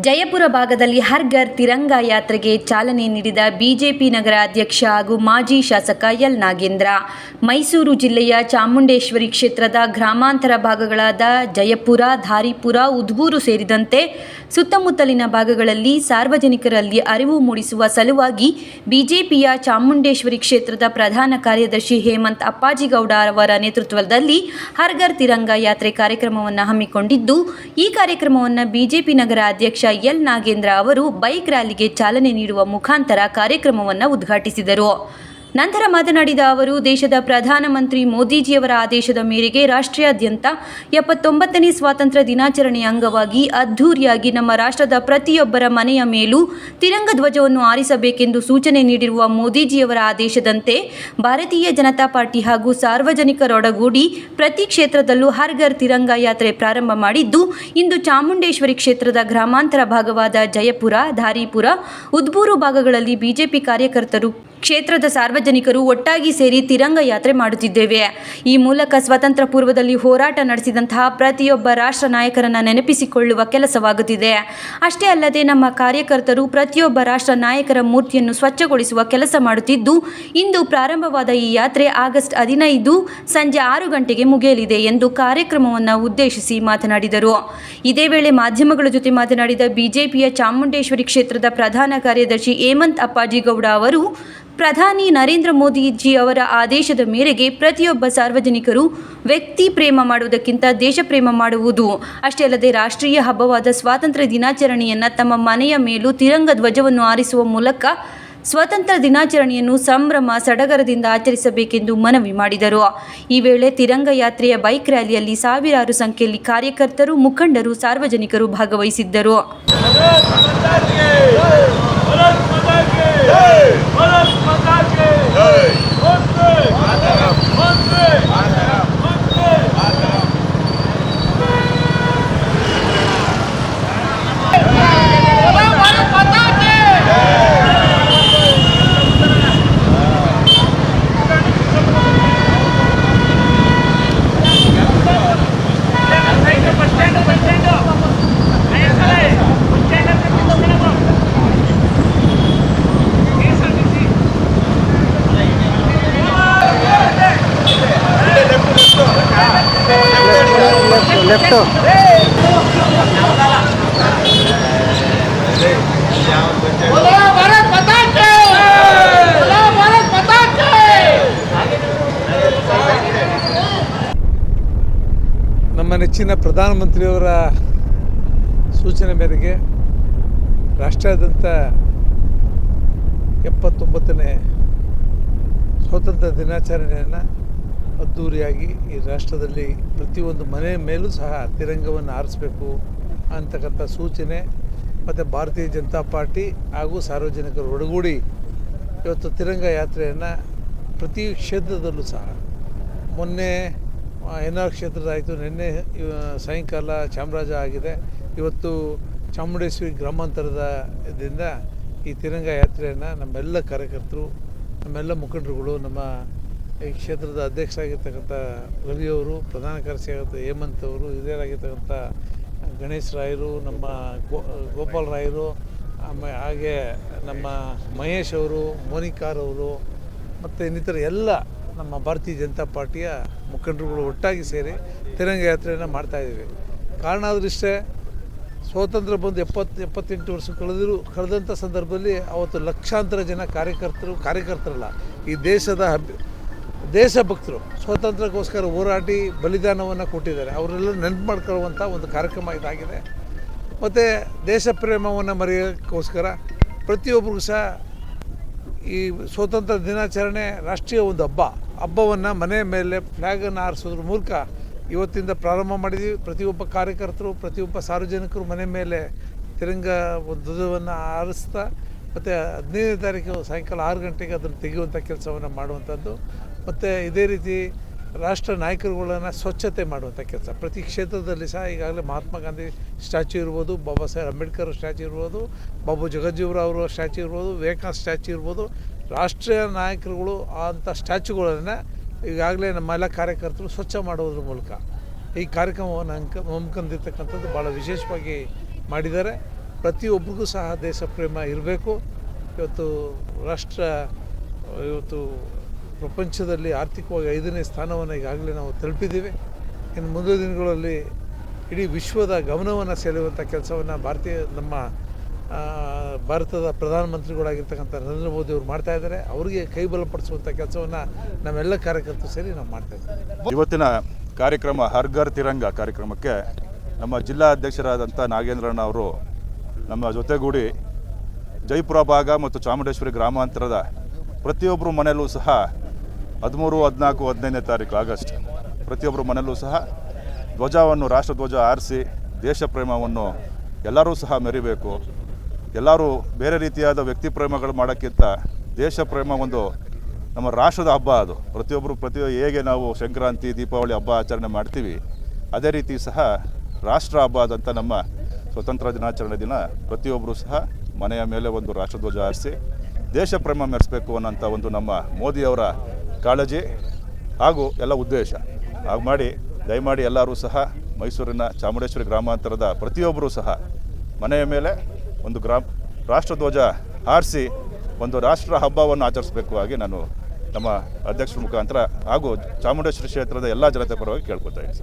ಜಯಪುರ ಭಾಗದಲ್ಲಿ ಹರ್ ಘರ್ ತಿರಂಗಾ ಯಾತ್ರೆಗೆ ಚಾಲನೆ ನೀಡಿದ ಬಿಜೆಪಿ ನಗರ ಅಧ್ಯಕ್ಷ ಹಾಗೂ ಮಾಜಿ ಶಾಸಕ ಎಲ್ ನಾಗೇಂದ್ರ. ಮೈಸೂರು ಜಿಲ್ಲೆಯ ಚಾಮುಂಡೇಶ್ವರಿ ಕ್ಷೇತ್ರದ ಗ್ರಾಮಾಂತರ ಭಾಗಗಳಾದ ಜಯಪುರ, ಧಾರಿಪುರ, ಉದ್ಬೂರು ಸೇರಿದಂತೆ ಸುತ್ತಮುತ್ತಲಿನ ಭಾಗಗಳಲ್ಲಿ ಸಾರ್ವಜನಿಕರಲ್ಲಿ ಅರಿವು ಮೂಡಿಸುವ ಸಲುವಾಗಿ ಬಿಜೆಪಿಯ ಚಾಮುಂಡೇಶ್ವರಿ ಕ್ಷೇತ್ರದ ಪ್ರಧಾನ ಕಾರ್ಯದರ್ಶಿ ಹೇಮಂತ್ ಅಪ್ಪಾಜಿಗೌಡ ಅವರ ನೇತೃತ್ವದಲ್ಲಿ ಹರ್ ಘರ್ ತಿರಂಗಾ ಯಾತ್ರೆ ಕಾರ್ಯಕ್ರಮವನ್ನು ಹಮ್ಮಿಕೊಂಡಿದ್ದು, ಈ ಕಾರ್ಯಕ್ರಮವನ್ನು ಬಿಜೆಪಿ ನಗರ ಅಧ್ಯಕ್ಷ ಎಲ್ ನಾಗೇಂದ್ರ ಅವರು ಬೈಕ್ ರ್ಯಾಲಿಗೆ ಚಾಲನೆ ನೀಡುವ ಮುಖಾಂತರ ಕಾರ್ಯಕ್ರಮವನ್ನು ಉದ್ಘಾಟಿಸಿದರು. ನಂತರ ಮಾತನಾಡಿದ ಅವರು, ದೇಶದ ಪ್ರಧಾನಮಂತ್ರಿ ಮೋದಿಜಿಯವರ ಆದೇಶದ ಮೇರೆಗೆ ರಾಷ್ಟ್ರಾದ್ಯಂತ 79ನೇ ಸ್ವಾತಂತ್ರ್ಯ ದಿನಾಚರಣೆಯ ಅಂಗವಾಗಿ ಅದ್ಧೂರಿಯಾಗಿ ನಮ್ಮ ರಾಷ್ಟ್ರದ ಪ್ರತಿಯೊಬ್ಬರ ಮನೆಯ ಮೇಲೂ ತಿರಂಗ ಧ್ವಜವನ್ನು ಆರಿಸಬೇಕೆಂದು ಸೂಚನೆ ನೀಡಿರುವ ಮೋದಿಜಿಯವರ ಆದೇಶದಂತೆ ಭಾರತೀಯ ಜನತಾ ಪಾರ್ಟಿ ಹಾಗೂ ಸಾರ್ವಜನಿಕರೊಡಗೂಡಿ ಪ್ರತಿ ಕ್ಷೇತ್ರದಲ್ಲೂ ಹರ್ ಘರ್ ತಿರಂಗಾ ಯಾತ್ರೆ ಪ್ರಾರಂಭ ಮಾಡಿದ್ದು, ಇಂದು ಚಾಮುಂಡೇಶ್ವರಿ ಕ್ಷೇತ್ರದ ಗ್ರಾಮಾಂತರ ಭಾಗವಾದ ಜಯಪುರ, ಧಾರಿಪುರ, ಉದ್ಬೂರು ಭಾಗಗಳಲ್ಲಿ ಬಿಜೆಪಿ ಕಾರ್ಯಕರ್ತರು, ಕ್ಷೇತ್ರದ ಸಾರ್ವಜನಿಕರು ಒಟ್ಟಾಗಿ ಸೇರಿ ತಿರಂಗ ಯಾತ್ರೆ ಮಾಡುತ್ತಿದ್ದೇವೆ. ಈ ಮೂಲಕ ಸ್ವತಂತ್ರ ಪೂರ್ವದಲ್ಲಿ ಹೋರಾಟ ನಡೆಸಿದಂತಹ ಪ್ರತಿಯೊಬ್ಬ ರಾಷ್ಟ್ರ ನಾಯಕರನ್ನು ನೆನಪಿಸಿಕೊಳ್ಳುವ ಕೆಲಸವಾಗುತ್ತಿದೆ. ಅಷ್ಟೇ ಅಲ್ಲದೆ ನಮ್ಮ ಕಾರ್ಯಕರ್ತರು ಪ್ರತಿಯೊಬ್ಬ ರಾಷ್ಟ್ರ ನಾಯಕರ ಮೂರ್ತಿಯನ್ನು ಸ್ವಚ್ಛಗೊಳಿಸುವ ಕೆಲಸ ಮಾಡುತ್ತಿದ್ದು, ಇಂದು ಪ್ರಾರಂಭವಾದ ಈ ಯಾತ್ರೆ ಆಗಸ್ಟ್ 15 ಸಂಜೆ 6 ಗಂಟೆಗೆ ಮುಗಿಯಲಿದೆ ಎಂದು ಕಾರ್ಯಕ್ರಮವನ್ನು ಉದ್ದೇಶಿಸಿ ಮಾತನಾಡಿದರು. ಇದೇ ವೇಳೆ ಮಾಧ್ಯಮಗಳ ಜೊತೆ ಮಾತನಾಡಿದ ಬಿಜೆಪಿಯ ಚಾಮುಂಡೇಶ್ವರಿ ಕ್ಷೇತ್ರದ ಪ್ರಧಾನ ಕಾರ್ಯದರ್ಶಿ ಹೇಮಂತ್ ಅಪ್ಪಾಜಿಗೌಡ ಅವರು, ಪ್ರಧಾನಿ ನರೇಂದ್ರ ಮೋದಿಜಿ ಅವರ ಆದೇಶದ ಮೇರೆಗೆ ಪ್ರತಿಯೊಬ್ಬ ಸಾರ್ವಜನಿಕರು ವ್ಯಕ್ತಿ ಪ್ರೇಮ ಮಾಡುವುದಕ್ಕಿಂತ ದೇಶ ಪ್ರೇಮ ಮಾಡುವುದು, ಅಷ್ಟೇ ಅಲ್ಲದೆ ರಾಷ್ಟ್ರೀಯ ಹಬ್ಬವಾದ ಸ್ವಾತಂತ್ರ್ಯ ದಿನಾಚರಣೆಯನ್ನು ತಮ್ಮ ಮನೆಯ ಮೇಲೂ ತಿರಂಗ ಧ್ವಜವನ್ನು ಆರಿಸುವ ಮೂಲಕ ಸ್ವಾತಂತ್ರ್ಯ ದಿನಾಚರಣೆಯನ್ನು ಸಂಭ್ರಮ ಸಡಗರದಿಂದ ಆಚರಿಸಬೇಕೆಂದು ಮನವಿ ಮಾಡಿದರು. ಈ ವೇಳೆ ತಿರಂಗ ಯಾತ್ರೆಯ ಬೈಕ್ ರ್ಯಾಲಿಯಲ್ಲಿ ಸಾವಿರಾರು ಸಂಖ್ಯೆಯಲ್ಲಿ ಕಾರ್ಯಕರ್ತರು, ಮುಖಂಡರು, ಸಾರ್ವಜನಿಕರು ಭಾಗವಹಿಸಿದ್ದರು. ಲೆಫ್ಟ್ ನಮ್ಮ ನೆಚ್ಚಿನ ಪ್ರಧಾನಮಂತ್ರಿಯವರ ಸೂಚನೆ ಮೇರೆಗೆ ರಾಷ್ಟ್ರಾದ್ಯಂತ 79ನೇ ಸ್ವಾತಂತ್ರ್ಯ ದಿನಾಚರಣೆಯನ್ನು ಅದ್ಧೂರಿಯಾಗಿ ಈ ರಾಷ್ಟ್ರದಲ್ಲಿ ಪ್ರತಿಯೊಂದು ಮನೆ ಮೇಲೂ ಸಹ ತಿರಂಗವನ್ನು ಆರಿಸಬೇಕು ಅಂತಕ್ಕಂಥ ಸೂಚನೆ ಮತ್ತು ಭಾರತೀಯ ಜನತಾ ಪಾರ್ಟಿ ಹಾಗೂ ಸಾರ್ವಜನಿಕರು ಒಡಗೂಡಿ ಇವತ್ತು ತಿರಂಗ ಯಾತ್ರೆಯನ್ನು ಪ್ರತಿ ಕ್ಷೇತ್ರದಲ್ಲೂ ಸಹ, ಮೊನ್ನೆ ಎನ್ಆರ್ ಕ್ಷೇತ್ರದಾಯಿತು, ನಿನ್ನೆ ಸಾಯಂಕಾಲ ಚಾಮರಾಜ ಆಗಿದೆ, ಇವತ್ತು ಚಾಮುಂಡೇಶ್ವರಿ ಗ್ರಾಮಾಂತರದಿಂದ ಈ ತಿರಂಗ ಯಾತ್ರೆಯನ್ನು ನಮ್ಮೆಲ್ಲ ಕಾರ್ಯಕರ್ತರು, ನಮ್ಮೆಲ್ಲ ಮುಖಂಡರುಗಳು, ನಮ್ಮ ಈ ಕ್ಷೇತ್ರದ ಅಧ್ಯಕ್ಷರಾಗಿರ್ತಕ್ಕಂಥ ರವಿಯವರು, ಪ್ರಧಾನ ಕಾರ್ಯದರ್ಶಿ ಹೇಮಂತ್ ಅವರು, ಹಿರಿಯರಾಗಿರ್ತಕ್ಕಂಥ ಗಣೇಶ್ ರಾಯರು, ನಮ್ಮ ಗೋಪಾಲ್ ರಾಯರು, ಹಾಗೆ ನಮ್ಮ ಮಹೇಶ್ ಅವರು, ಮೋನಿಕಾರವರು ಮತ್ತು ಇನ್ನಿತರ ಎಲ್ಲ ನಮ್ಮ ಭಾರತೀಯ ಜನತಾ ಪಾರ್ಟಿಯ ಮುಖಂಡರುಗಳು ಒಟ್ಟಾಗಿ ಸೇರಿ ತಿರಂಗ ಯಾತ್ರೆಯನ್ನು ಮಾಡ್ತಾಯಿದ್ದೀವಿ. ಕಾರಣ ಆದರಿಷ್ಟೇ, ಸ್ವಾತಂತ್ರ್ಯ ಬಂದು 78 ವರ್ಷ ಕಳೆದಂಥ ಸಂದರ್ಭದಲ್ಲಿ ಅವತ್ತು ಲಕ್ಷಾಂತರ ಜನ ಕಾರ್ಯಕರ್ತರಲ್ಲ, ಈ ದೇಶಭಕ್ತರು ಸ್ವಾತಂತ್ರ್ಯಕ್ಕೋಸ್ಕರ ಹೋರಾಡಿ ಬಲಿದಾನವನ್ನು ಕೊಟ್ಟಿದ್ದಾರೆ. ಅವರೆಲ್ಲ ನೆನಪು ಮಾಡ್ಕೊಳ್ಳುವಂಥ ಒಂದು ಕಾರ್ಯಕ್ರಮ ಇದಾಗಿದೆ. ಮತ್ತು ದೇಶ ಪ್ರೇಮವನ್ನು ಮರೆಯೋಕ್ಕೋಸ್ಕರ ಪ್ರತಿಯೊಬ್ಬರಿಗೂ ಸಹ ಈ ಸ್ವಾತಂತ್ರ್ಯ ದಿನಾಚರಣೆ ರಾಷ್ಟ್ರೀಯ ಒಂದು ಹಬ್ಬವನ್ನು ಮನೆ ಮೇಲೆ ಫ್ಲ್ಯಾಗನ್ನು ಹಾರಿಸೋದ್ರ ಮೂಲಕ ಇವತ್ತಿಂದ ಪ್ರಾರಂಭ ಮಾಡಿದ್ದೀವಿ. ಪ್ರತಿಯೊಬ್ಬ ಕಾರ್ಯಕರ್ತರು, ಪ್ರತಿಯೊಬ್ಬ ಸಾರ್ವಜನಿಕರು ಮನೆ ಮೇಲೆ ತಿರಂಗ ಧ್ವಜವನ್ನು ಹಾರಿಸ್ತಾ ಮತ್ತು 15ನೇ ತಾರೀಕು ಸಾಯಂಕಾಲ 6 ಗಂಟೆಗೆ ಅದನ್ನು ತೆಗೆಯುವಂಥ ಕೆಲಸವನ್ನು ಮಾಡುವಂಥದ್ದು. ಮತ್ತು ಇದೇ ರೀತಿ ರಾಷ್ಟ್ರ ನಾಯಕರುಗಳನ್ನು ಸ್ವಚ್ಛತೆ ಮಾಡುವಂಥ ಕೆಲಸ ಪ್ರತಿ ಕ್ಷೇತ್ರದಲ್ಲಿ ಸಹ. ಈಗಾಗಲೇ ಮಹಾತ್ಮ ಗಾಂಧಿ ಸ್ಟ್ಯಾಚ್ಯೂ ಇರ್ಬೋದು, ಬಾಬಾ ಸಾಹೇಬ್ ಅಂಬೇಡ್ಕರ್ ಸ್ಟ್ಯಾಚ್ಯೂ ಇರ್ಬೋದು, ಬಾಬು ಜಗಜ್ಜೀವರಾವ್ ಅವರ ಸ್ಟ್ಯಾಚ್ಯೂ ಇರ್ಬೋದು, ವಿವೇಕಾನಂದ ಸ್ಟ್ಯಾಚ್ಯೂ ಇರ್ಬೋದು, ರಾಷ್ಟ್ರೀಯ ನಾಯಕರುಗಳು ಅಂಥ ಸ್ಟ್ಯಾಚ್ಯೂಗಳನ್ನು ಈಗಾಗಲೇ ನಮ್ಮೆಲ್ಲ ಕಾರ್ಯಕರ್ತರು ಸ್ವಚ್ಛ ಮಾಡೋದ್ರ ಮೂಲಕ ಈ ಕಾರ್ಯಕ್ರಮವನ್ನು ಹಮ್ಮಿಕೊಂಡಿರ್ತಕ್ಕಂಥದ್ದು ಭಾಳ ವಿಶೇಷವಾಗಿ ಮಾಡಿದ್ದಾರೆ. ಪ್ರತಿಯೊಬ್ಬರಿಗೂ ಸಹ ದೇಶ ಪ್ರೇಮ ಇರಬೇಕು. ಇವತ್ತು ಇವತ್ತು ಪ್ರಪಂಚದಲ್ಲಿ ಆರ್ಥಿಕವಾಗಿ 5ನೇ ಸ್ಥಾನವನ್ನು ಈಗಾಗಲೇ ನಾವು ತಲುಪಿದ್ದೀವಿ. ಇನ್ನು ಮುಂದಿನ ದಿನಗಳಲ್ಲಿ ಇಡೀ ವಿಶ್ವದ ಗಮನವನ್ನು ಸೆಳೆಯುವಂಥ ಕೆಲಸವನ್ನು ನಮ್ಮ ಭಾರತದ ಪ್ರಧಾನಮಂತ್ರಿಗಳಾಗಿರ್ತಕ್ಕಂಥ ನರೇಂದ್ರ ಮೋದಿ ಅವರು ಮಾಡ್ತಾಯಿದ್ದಾರೆ. ಅವರಿಗೆ ಕೈ ಬಲಪಡಿಸುವಂಥ ಕೆಲಸವನ್ನು ನಮ್ಮೆಲ್ಲ ಕಾರ್ಯಕರ್ತರು ಸೇರಿ ನಾವು ಮಾಡ್ತಾಯಿದ್ದೀವಿ. ಇವತ್ತಿನ ಕಾರ್ಯಕ್ರಮ ಹರ್ ಘರ್ ತಿರಂಗ ಕಾರ್ಯಕ್ರಮಕ್ಕೆ ನಮ್ಮ ಜಿಲ್ಲಾ ಅಧ್ಯಕ್ಷರಾದಂಥ ನಾಗೇಂದ್ರಣ್ಣ ಅವರು ನಮ್ಮ ಜೊತೆಗೂಡಿ ಜೈಪುರ ಭಾಗ ಮತ್ತು ಚಾಮುಂಡೇಶ್ವರಿ ಗ್ರಾಮಾಂತರದ ಪ್ರತಿಯೊಬ್ಬರು ಮನೆಯಲ್ಲೂ ಸಹ 13, 14, 15ನೇ ತಾರೀಕು ಆಗಸ್ಟ್ ಪ್ರತಿಯೊಬ್ಬರು ಮನೆಯಲ್ಲೂ ಸಹ ಧ್ವಜವನ್ನು ರಾಷ್ಟ್ರಧ್ವಜ ಹಾರಿಸಿ ದೇಶ ಪ್ರೇಮವನ್ನು ಎಲ್ಲರೂ ಸಹ ಮೆರಿಬೇಕು. ಎಲ್ಲರೂ ಬೇರೆ ರೀತಿಯಾದ ವ್ಯಕ್ತಿ ಪ್ರೇಮಗಳು ಮಾಡೋಕ್ಕಿಂತ ದೇಶ ಪ್ರೇಮ ಒಂದು ನಮ್ಮ ರಾಷ್ಟ್ರದ ಹಬ್ಬ. ಅದು ಪ್ರತಿಯೊಬ್ಬರು ಹೇಗೆ ನಾವು ಸಂಕ್ರಾಂತಿ ದೀಪಾವಳಿ ಹಬ್ಬ ಆಚರಣೆ ಮಾಡ್ತೀವಿ, ಅದೇ ರೀತಿ ಸಹ ರಾಷ್ಟ್ರ ಹಬ್ಬ ಆದಂಥ ನಮ್ಮ ಸ್ವತಂತ್ರ ದಿನಾಚರಣೆ ದಿನ ಪ್ರತಿಯೊಬ್ಬರು ಸಹ ಮನೆಯ ಮೇಲೆ ಒಂದು ರಾಷ್ಟ್ರಧ್ವಜ ಹಾರಿಸಿ ದೇಶ ಪ್ರೇಮ ಮೆರೆಸಬೇಕು ಅನ್ನೋಂಥ ಒಂದು ನಮ್ಮ ಮೋದಿಯವರ ಕಾಳಜಿ ಹಾಗೂ ಎಲ್ಲ ಉದ್ದೇಶ. ಹಾಗೆ ಮಾಡಿ ದಯಮಾಡಿ ಎಲ್ಲರೂ ಸಹ ಮೈಸೂರಿನ ಚಾಮುಂಡೇಶ್ವರಿ ಗ್ರಾಮಾಂತರದ ಪ್ರತಿಯೊಬ್ಬರೂ ಸಹ ಮನೆಯ ಮೇಲೆ ಒಂದು ರಾಷ್ಟ್ರಧ್ವಜ ಹಾರಿಸಿ ಒಂದು ರಾಷ್ಟ್ರ ಹಬ್ಬವನ್ನು ಆಚರಿಸಬೇಕು ಆಗಿ ನಾನು ನಮ್ಮ ಅಧ್ಯಕ್ಷರ ಮುಖಾಂತರ ಹಾಗೂ ಚಾಮುಂಡೇಶ್ವರಿ ಕ್ಷೇತ್ರದ ಎಲ್ಲ ಜನತೆ ಪರವಾಗಿ ಕೇಳ್ಕೊತಾ ಇದ್ದೀನಿ.